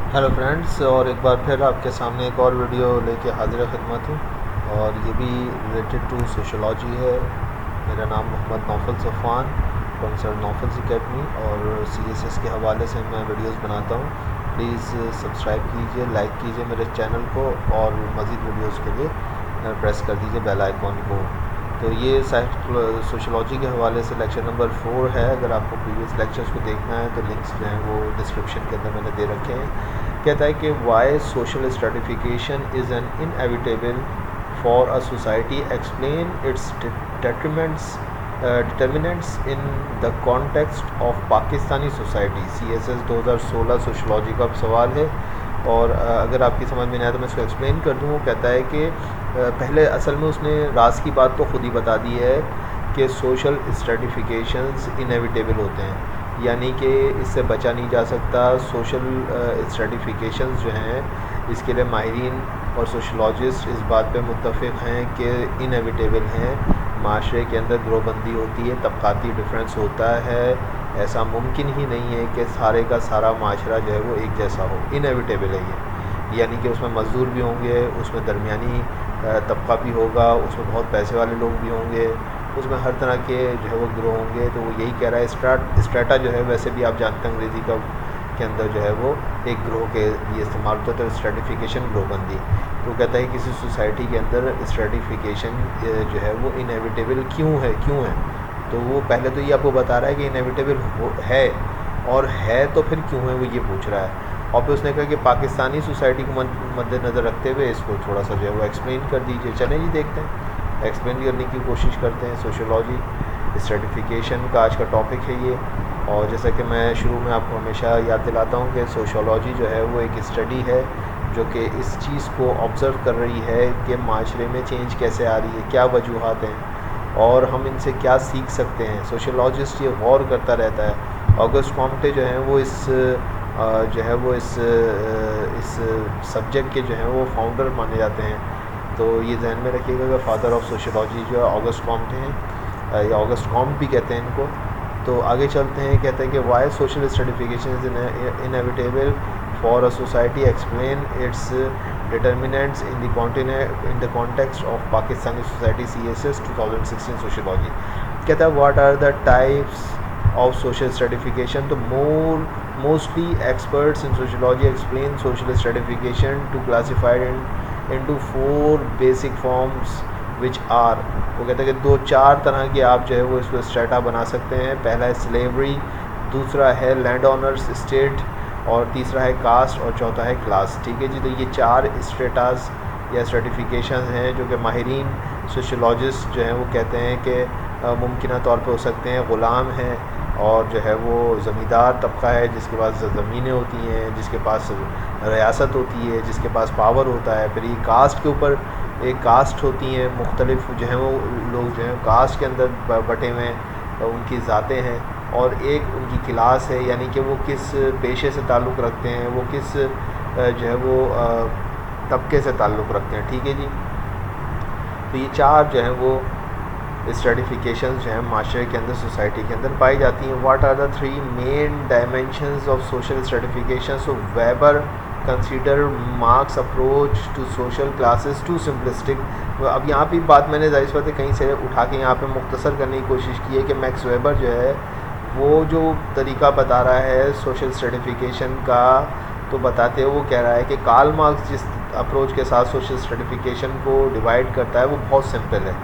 Hello friends, और एक बार फिर आपके सामने एक और वीडियो लेके हाजिर खिदमत हूँ। और ये भी रिलेटेड टू सोशोलॉजी है। मेरा नाम Mohammad Naufal Safan from sir Naufal's academy, और सीएसएस के हवाले से मैं वीडियोस बनाता हूँ। प्लीज़ सब्सक्राइब कीजिए, लाइक कीजिए मेरे चैनल को, और मज़ीद वीडियोस के लिए प्रेस कर दीजिए बेल आइकॉन को। तो ये सोशोलॉजी के हवाले से लेक्चर नंबर 4 है। अगर आपको प्रीवियस लेक्चर्स को देखना है तो लिंक्स जो हैं वो डिस्क्रिप्शन के अंदर मैंने दे रखे हैं। कहता है कि why social stratification is an inevitable for a society, explain its determinants in the context of Pakistani society. CSS 2016 sociology का सवाल है। और अगर आपकी समझ में नहीं आया तो मैं इसको एक्सप्लेन कर दूँ। वो कहता है कि पहले असल में उसने राज की बात तो ख़ुद ही बता दी है कि सोशल स्ट्रेटिफिकेशंस इनएविटेबल होते हैं, यानी कि इससे बचा नहीं जा सकता। सोशल स्ट्रेटिफिकेशंस जो हैं इसके लिए माहिरीन और सोशलॉजिस्ट इस बात पे मुत्तफ़िक़ हैं कि इनएविटेबल हैं। माशरे के अंदर ग्रोहबंदी होती है, तबक़ाती डिफरेंस होता है। ऐसा मुमकिन ही नहीं है कि सारे का सारा माशरा जो है वो एक जैसा हो। इनएविटेबल है ये, यानी कि उसमें मज़दूर भी होंगे, उसमें दरमियानी तबका भी होगा, उसमें बहुत पैसे वाले लोग भी होंगे, उसमें हर तरह के जो है वो गिरोह होंगे। तो वो यही कह रहा है। स्ट्रेटा जो है वैसे भी आप जानते हैं अंग्रेज़ी का के अंदर जो है वो एक ग्रोह के लिए इस्तेमाल होता है, तो स्ट्रेटिफिकेशन ग्रोहबंदी। तो कहता है किसी सोसाइटी के अंदर स्ट्रेटिफिकेशन जो है वो इनएविटेबल क्यों है। तो वो पहले तो ये आपको बता रहा है कि इनएविटेबल है, और है तो फिर क्यों है वो ये पूछ रहा है। और फिर उसने कहा कि पाकिस्तानी सोसाइटी को मद्देनज़र रखते हुए इसको थोड़ा सा जो है वो एक्सप्लेन कर दीजिए। चलें जी, देखते हैं, एक्सप्लेन करने की कोशिश करते हैं। सोशोलॉजी स्ट्रेटिफिकेशन का आज का टॉपिक है ये। और जैसा कि मैं शुरू में आपको हमेशा याद दिलाता हूँ कि सोशोलॉजी जो है वो एक स्टडी है जो कि इस चीज़ को ऑब्ज़र्व कर रही है कि माशरे में चेंज कैसे आ रही है, क्या वजूहात हैं और हम इनसे क्या सीख सकते हैं। सोशोलॉजिस्ट ये गौर करता रहता है। ऑगस्ट कॉम्टे जो हैं वो इस सब्जेक्ट के जो हैं वो फाउंडर माने जाते हैं। तो ये जहन में रखिएगा कि फादर ऑफ सोशोलॉजी जो है ऑगस्ट कॉम्टे हैं, या ऑगस्ट कॉम्ट भी कहते हैं इनको। तो आगे चलते हैं। कहते हैं कि why social stratification is inevitable for a society, explain its determinants in the context of Pakistani society. CSS 2016 sociology. कहता है what are the types of social stratification. The mostly experts in sociology explain social stratification to classify into 4 basic forms which are, वो कहते हैं कि 2-4 तरह के आप जो है वो इसको स्ट्रेटा बना सकते हैं। पहला है स्लेवरी, दूसरा है लैंड ऑनर्स स्टेट, और तीसरा है कास्ट, और चौथा है क्लास। ठीक है जी। तो ये 4 स्ट्रेटास या स्ट्रेटिफिकेशन हैं जो कि माहिरीन सोशोलॉजिस्ट जो हैं वो कहते हैं कि मुमकिन तौर पे हो सकते हैं। ग़ुलाम हैं, और जो है वो ज़मींदार तबका है जिसके पास ज़मीनें होती हैं, जिसके पास रियासत होती है, जिसके पास पावर होता है। फिर ये कास्ट के ऊपर एक कास्ट होती हैं, मुख्तलिफ जो हैं वो लोग जो हैं कास्ट के अंदर बटे हुए हैं, उनकी ज़ातें हैं। और एक उनकी क्लास है, यानी कि वो किस पेशे से ताल्लुक़ रखते हैं, वो किस जो है वो तबके से ताल्लुक़ रखते हैं। ठीक है जी। तो ये 4 जो हैं वो स्ट्रेटिफिकेशंस जो हैं माशरे के अंदर, सोसाइटी के अंदर पाई जाती हैं। What are the 3 main dimensions of social stratification? So Weber consider Marx approach to social classes to simplistic. अब यहाँ पे बात मैंने ज़ाहिर बात है कहीं से उठा के यहाँ पे मुख्तसर करने की कोशिश की है कि मैक्स वेबर जो है वो जो तरीका बता रहा है सोशल स्ट्रेटिफिकेशन का, तो बताते हुए वो कह रहा है कि कार्ल मार्क्स जिस अप्रोच के साथ सोशल स्ट्रेटिफिकेशन को डिवाइड करता है वो बहुत सिंपल है।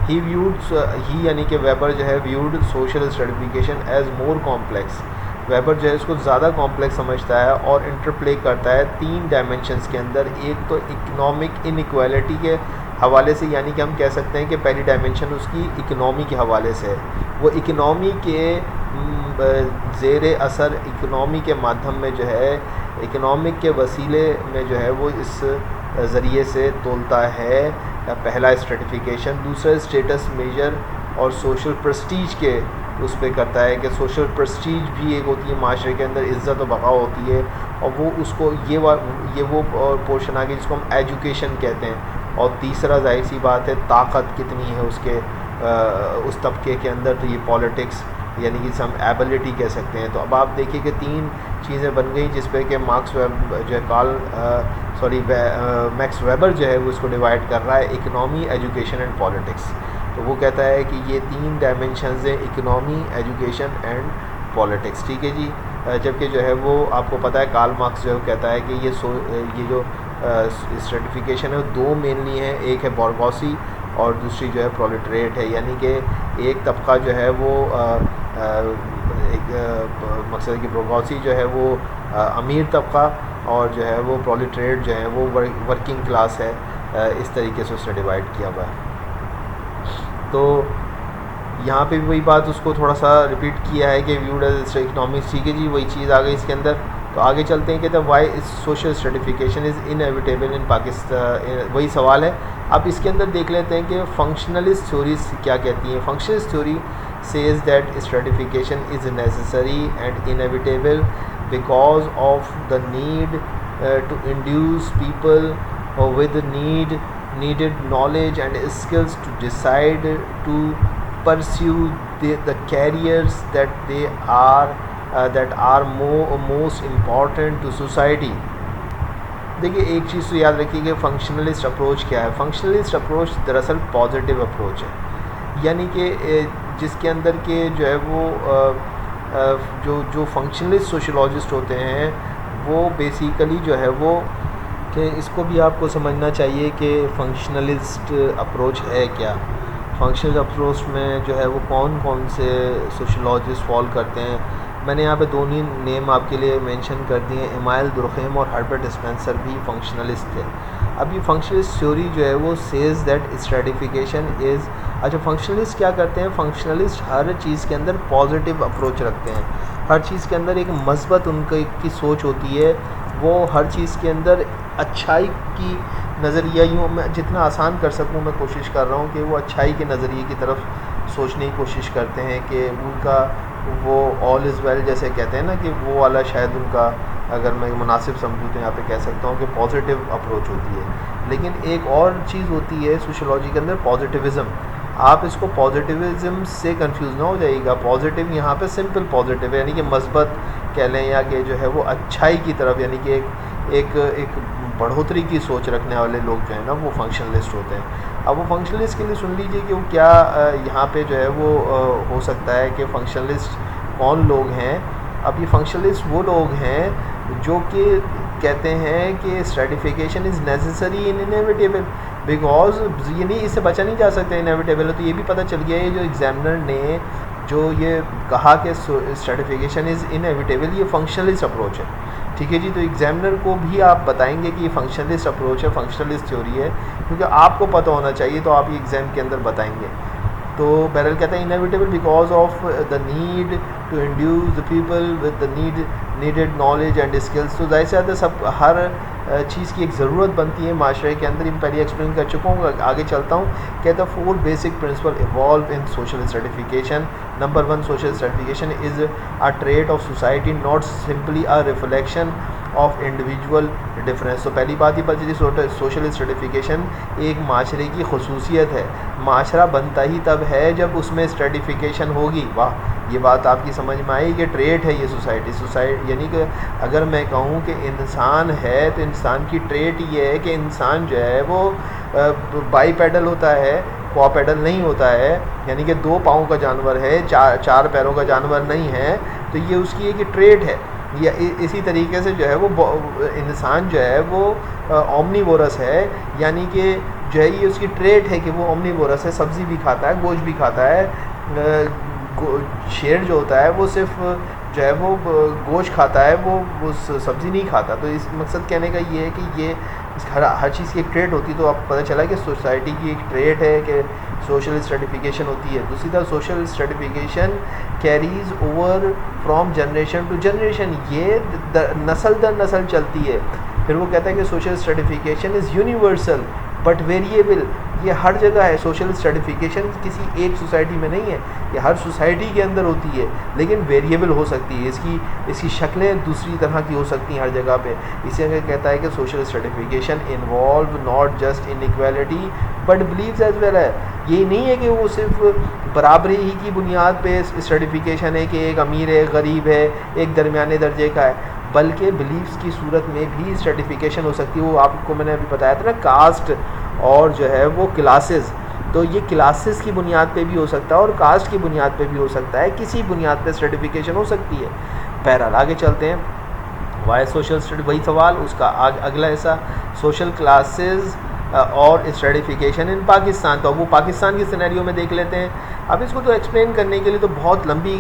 ही यानी कि वेबर जो है viewed social stratification as more complex. Weber जो है इसको ज़्यादा कॉम्प्लेक्स समझता है और इंटरप्ले करता है 3 डायमेंशंस के अंदर। एक तो इकनॉमिक इनइक्वालिटी के हवाले से, यानी कि हम कह सकते हैं कि पहली डायमेंशन उसकी इकनॉमी के हवाले से है। वो इकनॉमी के ज़ेर असर इकनॉमी के माध्यम में जो है इकनॉमिक के वसीले में जो है वो इस ज़रिए से तोलता है। पहला स्ट्रेटिफिकेशन। दूसरा स्टेटस मेजर और सोशल प्रेस्टीज के उस पर करता है कि सोशल प्रेस्टीज भी एक होती है माशरे के अंदर, इज़्ज़त और बक़ा होती है, और वो उसको ये वो पोर्शन आ गया जिसको हम एजुकेशन कहते हैं। और तीसरा जाहिर सी बात है ताकत कितनी है उसके उस तबके के अंदर, तो ये पॉलिटिक्स यानी कि सम एबिलिटी कह सकते हैं। तो अब आप देखिए कि 3 चीज़ें बन गई जिस पे कि मार्क्स जो है मैक्स वेबर जो है वो इसको डिवाइड कर रहा है, इकनॉमी, एजुकेशन एंड पॉलिटिक्स। तो वो कहता है कि ये 3 डायमेंशंस हैं, इकनॉमी, एजुकेशन एंड पॉलिटिक्स, ठीक है जी। जबकि जो है वो आपको पता है कार्ल मार्क्स जो है कहता है कि ये जो स्ट्रेटिफिकेशन है वो 2 मेनली हैं, एक है बोर्गोसी और दूसरी जो है प्रोलेटरेट है। यानी कि एक तबका जो है वो एक मकसद की बोर्गोसी जो है वो अमीर तबका और जो है वो प्रोलेटरेट जो है वो वर्किंग क्लास है। इस तरीके से उसने डिवाइड किया हुआ है। तो यहाँ पे भी वही बात उसको थोड़ा सा रिपीट किया है कि व्यूड एज इकनॉमिक्स, ठीक है जी, वही चीज़ आ गई इसके अंदर। तो आगे चलते हैं, कहते हैं why is social stratification is inevitable in Pakistan. वही सवाल है। अब इसके अंदर देख लेते हैं कि फंक्शनलिस्ट थ्योरीज क्या कहती हैं। Functionalist theory says that stratification is necessary and inevitable because of the need to induce people with needed knowledge and skills to decide to pursue the careers that are most important to society। देखिए एक चीज़ तो याद रखिए कि functionalist approach क्या है। Functionalist approach दरअसल positive approach है, यानी कि जिसके अंदर के जो है वो जो फंक्शनलिस्ट सोशलॉजिस्ट होते हैं वो बेसिकली जो है वो कि इसको भी आपको समझना चाहिए कि फंक्शनलिस्ट अप्रोच है क्या। फंक्शनल अप्रोच में जो है वो कौन कौन से सोशलॉजिस्ट फॉल करते हैं। मैंने यहाँ पे 2 नेम आपके लिए मेंशन कर दिए, इमाइल दुर्खेम और हर्बर्ट स्पेंसर भी फंक्शनलिस्ट थे। अब ये फंक्शनलिस्ट थ्योरी जो है वो सेज दैट स्ट्रेटिफिकेशन इज़, अच्छा फंक्शनलिस्ट क्या करते हैं, फंक्शनलिस्ट हर चीज़ के अंदर पॉजिटिव अप्रोच रखते हैं। हर चीज़ के अंदर एक मस्बत उनकी सोच होती है। वो हर चीज़ के अंदर अच्छाई की नज़रिया, यूँ मैं जितना आसान कर सकूँ मैं कोशिश कर रहा हूँ कि वो अच्छाई के नज़रिए की तरफ सोचने की कोशिश करते हैं कि उनका वो ऑल इज़ वेल जैसे कहते हैं ना, कि वो वाला शायद उनका, अगर मैं मुनासिब समझूँ तो यहाँ पे कह सकता हूँ कि पॉजिटिव अप्रोच होती है। लेकिन एक और चीज़ होती है सोशलॉजी के अंदर, पॉजिटिविज़म। आप इसको पॉजिटिविज़म से कंफ्यूज ना हो जाइएगा। पॉजिटिव यहाँ पे सिंपल पॉजिटिव है, यानी कि मस्बत कह लें, या कि जो है वो अच्छाई की तरफ, यानी कि एक बढ़ोतरी की सोच रखने वाले लोग जो है ना वो फंक्शनलिस्ट होते हैं। अब वो फंक्शनलिस्ट के लिए सुन लीजिए कि वो क्या यहाँ पे जो है वो हो सकता है कि फंक्शनलिस्ट कौन लोग हैं। अब ये फंक्शनलिस्ट वो लोग हैं जो कि कहते हैं कि stratification is necessary in inevitable because ये नहीं, इससे बचा नहीं जा सकता, इनएविटेबल है। तो ये भी पता चल गया है जो एग्जामिनर ने जो ये कहा कि स्ट्रेटिफिकेशन इज़ इनएविटेबल, ये फंक्शनलिस्ट अप्रोच है, ठीक है जी। तो एग्जामिनर को भी आप बताएंगे कि ये फंक्शनलिस्ट अप्रोच है, फंक्शनलिस्ट थ्योरी है, क्योंकि आपको पता होना चाहिए, तो आप ये एग्ज़ाम के अंदर बताएंगे। तो बैरल कहता है inevitable because of the need to induce the people with the needed knowledge and skills. तो जाहिर सी बात है, सब हर चीज़ की एक ज़रूरत बनती है माशरे के अंदर। मैं पहले एक्सप्लेन कर चुका हूँ, आगे चलता हूँ। कहता है 4 basic principle evolve in social stratification. Number 1, social stratification is a trait of society, not simply a reflection of individual difference. तो पहली बात ही पता चली, सोशल स्ट्रेटिफिकेशन एक माशरे की खसूसियत है। माशरा बनता ही तब है जब उसमें स्ट्रेटिफिकेशन होगी। वाह, ये बात आपकी समझ में आई कि ट्रेट है ये सोसाइटी, यानी कि अगर मैं कहूँ कि इंसान है तो इंसान की ट्रेट ये है कि इंसान जो है वो बाईपेडल होता है, क्वापेडल नहीं होता है, यानी कि 2 पाँव का जानवर है, 4 पैरों का जानवर नहीं है। तो ये उसकी एक ट्रेट है। या इसी तरीके से जो है वो इंसान जो है वो ओमनीवोरस है, यानी कि जो है ये उसकी ट्रेट है कि वो ओमनीवोरस है, सब्ज़ी भी खाता है, गोश्त भी खाता है। शेर जो होता है वो सिर्फ जो है वो गोश्त खाता है, वो सब्ज़ी नहीं खाता। तो इस मकसद कहने का ये है कि ये हर चीज़ की एक ट्रेट होती है। तो आप पता चला कि सोसाइटी की एक ट्रेट है कि सोशल स्ट्रेटिफिकेशन होती है। दूसरी तरफ social stratification carries over from generation to generation, ये नस्ल दर नस्ल चलती है। फिर वो कहता है कि social stratification is universal but variable ये हर जगह है। सोशल स्ट्रेटिफिकेशन किसी एक सोसाइटी में नहीं है, ये हर सोसाइटी के अंदर होती है, लेकिन वेरिएबल हो सकती है। इसकी शक्लें दूसरी तरह की हो सकती हैं हर जगह पे। इसे अगर कहता है कि social stratification involve not just inequality but believes as well है। ये नहीं है कि वो सिर्फ बराबरी ही की बुनियाद पे स्ट्रेटिफिकेशन है कि एक अमीर है, गरीब है, एक दरमियाने दर्जे का है, बल्कि बिलीव्स की सूरत में भी स्ट्रेटिफिकेशन हो सकती है। वो आपको मैंने अभी बताया था ना, कास्ट और जो है वो क्लासेस, तो ये क्लासेस की बुनियाद पे भी हो सकता है और कास्ट की बुनियाद पे भी हो सकता है, किसी बुनियाद पे स्ट्रेटिफिकेशन हो सकती है। बहरहाल आगे चलते हैं। वाई सोशल स्टडी, वही सवाल उसका अगला हिस्सा, सोशल क्लासेस और स्ट्रेटिफिकेशन इन पाकिस्तान। तो अब वो पाकिस्तान की सिनेरियो में देख लेते हैं। अब इसको तो एक्सप्लेन करने के लिए तो बहुत लंबी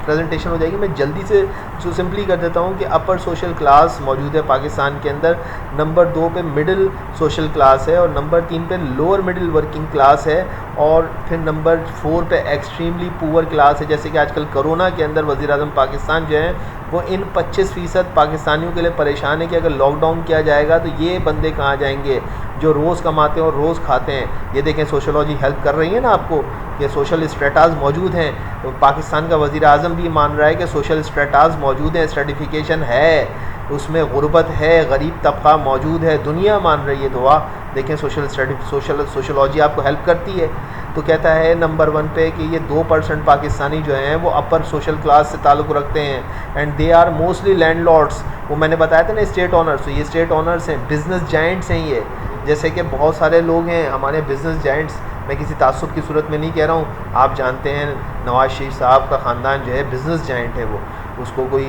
प्रेजेंटेशन हो जाएगी, मैं जल्दी से इसको सिंपली कर देता हूँ कि अपर सोशल क्लास मौजूद है पाकिस्तान के अंदर, नंबर 2 पे मिडिल सोशल क्लास है और नंबर 3 पे लोअर मिडिल वर्किंग क्लास है और फिर नंबर 4 पे एक्सट्रीमली पुअर क्लास है। जैसे कि आजकल कोरोना के अंदर वज़ीर-ए-आज़म पाकिस्तान जो है वो इन 25% पाकिस्तानियों के लिए परेशान है कि अगर लॉकडाउन किया जाएगा तो ये बंदे कहाँ जाएंगे जो रोज़ कमाते हैं और रोज़ खाते हैं। ये देखें सोशलॉजी हेल्प कर रही है ना आपको, ये सोशल स्ट्रेटाज मौजूद हैं। तो पाकिस्तान का वज़ीर-ए-आज़म भी मान रहा है कि सोशल स्ट्रेटाज मौजूद हैं, स्ट्रेटिफिकेशन है, उसमें गुर्बत है, गरीब तबका मौजूद है, दुनिया मान रही है। तो वाह, देखें सोशलॉजी आपको हेल्प करती है। तो कहता है नंबर 1 पे कि ये 2% पाकिस्तानी जो हैं वो अपर सोशल क्लास से ताल्लुक़ रखते हैं and they are mostly landlords. वो मैंने बताया था ना स्टेट ऑनर्स, तो ये स्टेट ऑनर्स हैं, बिज़नेस जाइंट्स हैं ये। जैसे कि बहुत सारे लोग हैं हमारे बिज़नेस जाइंट्स, मैं किसी तासुब की सूरत में नहीं कह रहा हूँ, आप जानते हैं नवाज शरीफ साहब का ख़ानदान जो है बिज़नेस जाइंट है, वो उसको कोई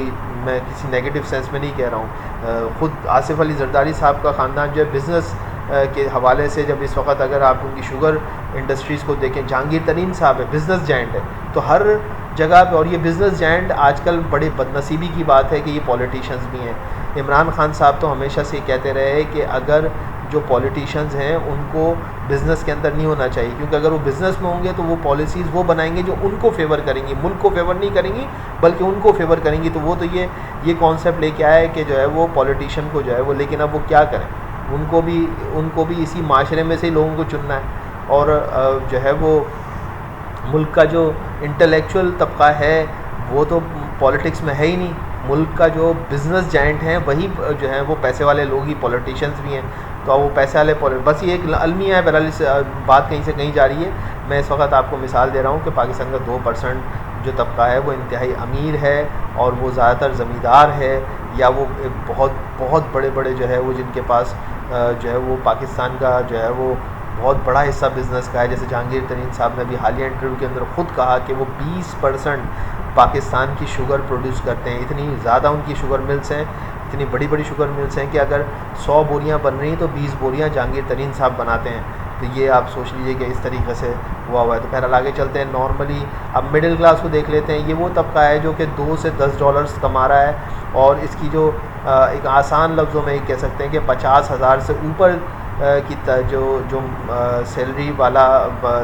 मैं किसी नेगेटिव सेंस में नहीं कह रहा हूँ। ख़ुद आसिफ अली ज़रदारी साहब का ख़ानदान जो है बिज़नेस के हवाले से, जब इस वक्त अगर आप उनकी शुगर इंडस्ट्रीज़ को देखें, जहांगीर तरीन साहब है बिज़नेस जाइंट है। तो हर जगह पे, और ये बिज़नेस जाइंट आजकल बड़े बदनसीबी की बात है कि ये पॉलिटिशियंस भी हैं। इमरान खान साहब तो हमेशा से कहते रहे कि अगर जो पॉलिटिशियंस हैं उनको बिज़नेस के अंदर नहीं होना चाहिए, क्योंकि अगर वो बिज़नेस में होंगे तो वो पॉलिसीज़ वो बनाएंगे जो उनको फेवर करेंगी, मुल्क को फेवर नहीं करेंगी बल्कि उनको फेवर करेंगी। तो वो तो ये कॉन्सेप्ट लेके आया कि जो है वो पॉलिटिशियन को जो है वो, लेकिन अब वो क्या करें, उनको भी इसी माशरे में से ही लोगों को चुनना है। और जो है वो मुल्क का जो इंटेलेक्चुअल तबका है वो तो पॉलिटिक्स में है ही नहीं। मुल्क का जो बिज़नेस जाइंट हैं वही जो है वो पैसे वाले लोग ही पॉलिटिशियंस भी हैं। तो वो पैसे वाले बस ये एक अलमिया है, बहरहाल बात कहीं से कहीं जा रही है। मैं इस वक्त आपको मिसाल दे रहा हूँ कि पाकिस्तान का 2% जो तबका है वो इंतहाई अमीर है और वो ज़्यादातर ज़मींदार है, या वो बहुत बहुत बड़े बड़े जो है वो जिनके पास जो है वो पाकिस्तान का जो है वो बहुत बड़ा हिस्सा बिज़नेस का है। जैसे जहांगीर तरीन साहब ने अभी हालिया इंटरव्यू के अंदर ख़ुद कहा कि वो 20% पाकिस्तान की शुगर प्रोड्यूस करते हैं। इतनी ज़्यादा उनकी शुगर मिल्स हैं, इतनी बड़ी बड़ी शुगर मिल्स हैं कि अगर 100 बोरियाँ बन रही हैं तो 20 बोरियाँ जहांगीर तरीन साहब बनाते हैं। तो ये आप सोच लीजिए कि इस तरीके से हुआ है। तो बहरहाल आगे चलते हैं। नॉर्मली अब मिडिल क्लास को देख लेते हैं। ये वो तबका है जो कि $2 से $10 कमा रहा है और इसकी जो एक आसान लफ्ज़ों में कह सकते हैं कि 50,000 से ऊपर की जो सैलरी वाला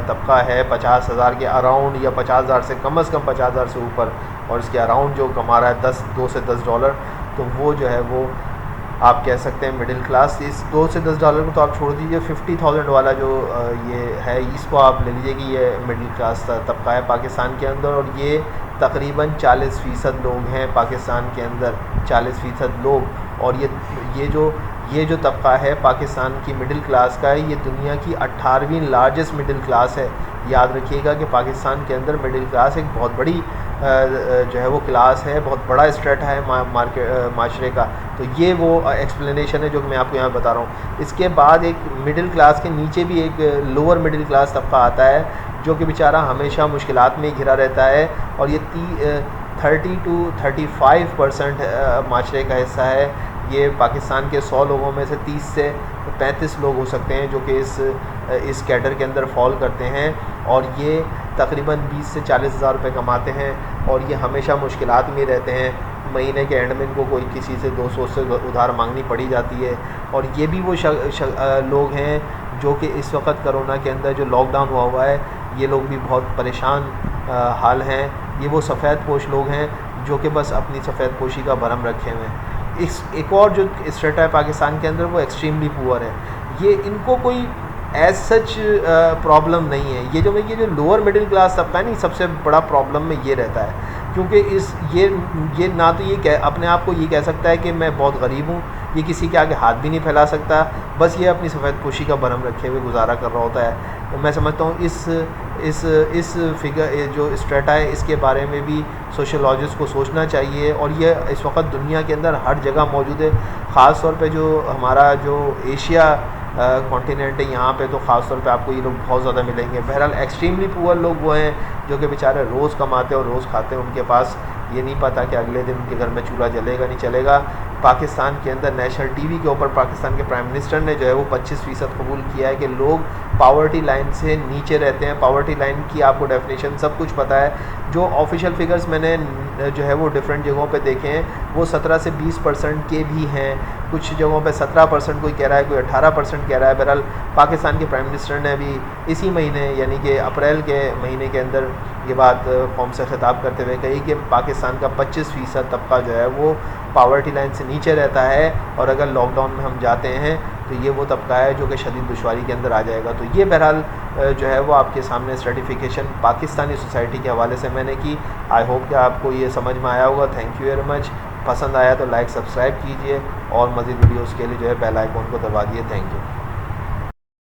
तबका है, 50,000 के अराउंड या 50,000 से कम से कम 50,000 से ऊपर, और इसके अराउंड जो कमा रहा है $2 से $10, तो वो जो है वो आप कह सकते हैं मिडिल क्लास। इस $2 से $10 को तो आप छोड़ दीजिए, 50,000 वाला जो ये है इसको आप ले लीजिए कि ये मिडिल क्लास तबका है पाकिस्तान के अंदर, और ये तकरीबन 40% लोग हैं पाकिस्तान के अंदर, 40% लोग। और ये जो तबका है पाकिस्तान की मिडिल क्लास का है, ये दुनिया की 18वीं लार्जेस्ट मिडिल क्लास है। याद रखिएगा कि पाकिस्तान के अंदर मिडिल क्लास एक बहुत बड़ी जो है वो क्लास है, बहुत बड़ा स्ट्रेटा है माशरे का। तो ये वो एक्सप्लेनेशन है जो मैं आपको यहाँ बता रहा हूँ। इसके बाद एक मिडिल क्लास के नीचे भी एक लोअर मिडिल क्लास तबका आता है जो कि बेचारा हमेशा मुश्किलात में घिरा रहता है, और ये 30 to 35% माशरे का हिस्सा है। ये पाकिस्तान के 100 लोगों में से 30 से 35 लोग हो सकते हैं जो कि इस कैडर के अंदर फॉल करते हैं, और ये तकरीबन 20 से 40 हज़ार रुपये कमाते हैं, और ये हमेशा मुश्किलात में रहते हैं। महीने के एंड में इनको कोई किसी से 200 से उधार मांगनी पड़ी जाती है। और ये भी वो लोग हैं जो कि इस वक्त कोरोना के अंदर जो लॉकडाउन हुआ है, ये लोग भी बहुत परेशान हाल हैं। ये वो सफ़ेद पोश लोग हैं जो कि बस अपनी सफ़ेद पोशी का भरम रखे हुए हैं। एक और जो स्ट्रेटा है पाकिस्तान के अंदर वो एक्सट्रीमली पुअर है। ये इनको कोई एज सच प्रॉब्लम नहीं है। ये जो लोअर मिडिल क्लास तबका है नहीं, सबसे बड़ा प्रॉब्लम में ये रहता है, क्योंकि ये ना तो ये अपने आप को ये कह सकता है कि मैं बहुत गरीब हूँ, ये किसी के आगे हाथ भी नहीं फैला सकता, बस ये अपनी सफ़ेद पोशी का भरम रखे हुए गुजारा कर रहा होता है। तो मैं समझता हूँ इस फिगर जो स्ट्रेटा है इसके बारे में भी सोशलॉजिस्ट को सोचना चाहिए, और ये इस वक्त दुनिया के अंदर हर जगह मौजूद है। ख़ास तौर पे जो हमारा जो एशिया कॉन्टिनेंट है, यहाँ पे तो ख़ास तौर पे आपको ये लोग बहुत ज़्यादा मिलेंगे। बहरहाल एक्सट्रीमली पुअर लोग वो हैं जो कि बेचारे रोज़ कमाते हैं और रोज़ खाते हैं, उनके पास ये नहीं पता कि अगले दिन उनके घर में चूल्हा जलेगा नहीं चलेगा। पाकिस्तान के अंदर नेशनल टीवी के ऊपर पाकिस्तान के प्राइम मिनिस्टर ने जो है वो 25% कबूल किया है कि लोग पावर्टी लाइन से नीचे रहते हैं। पावर्टी लाइन की आपको डेफिनेशन सब कुछ पता है। जो ऑफिशियल फिगर्स मैंने जो है वो डिफरेंट जगहों पे देखे हैं, वो 17 से 20% के भी हैं। कुछ जगहों पे 17% कोई कह रहा है, कोई 18% कह रहा है। बहरहाल पाकिस्तान के प्राइम मिनिस्टर ने अभी इसी महीने यानी कि अप्रैल के महीने के अंदर ये बात कौम से ख़िताब करते हुए कही कि पाकिस्तान का 25% तबका जो है वो पावर्टी लाइन से नीचे रहता है, और अगर लॉकडाउन में हम जाते हैं तो ये वो तबका है जो कि शदीद दुश्वारी के अंदर आ जाएगा। तो ये बहरहाल जो है वो आपके सामने सर्टिफिकेशन पाकिस्तानी सोसाइटी के हवाले से मैंने की। आई होप कि आपको ये समझ में आया होगा। Thank you very much. पसंद आया तो लाइक सब्सक्राइब कीजिए, और मज़ीद वीडियोज़ के लिए जो है बेल आइकॉन को दबा दिए। Thank you.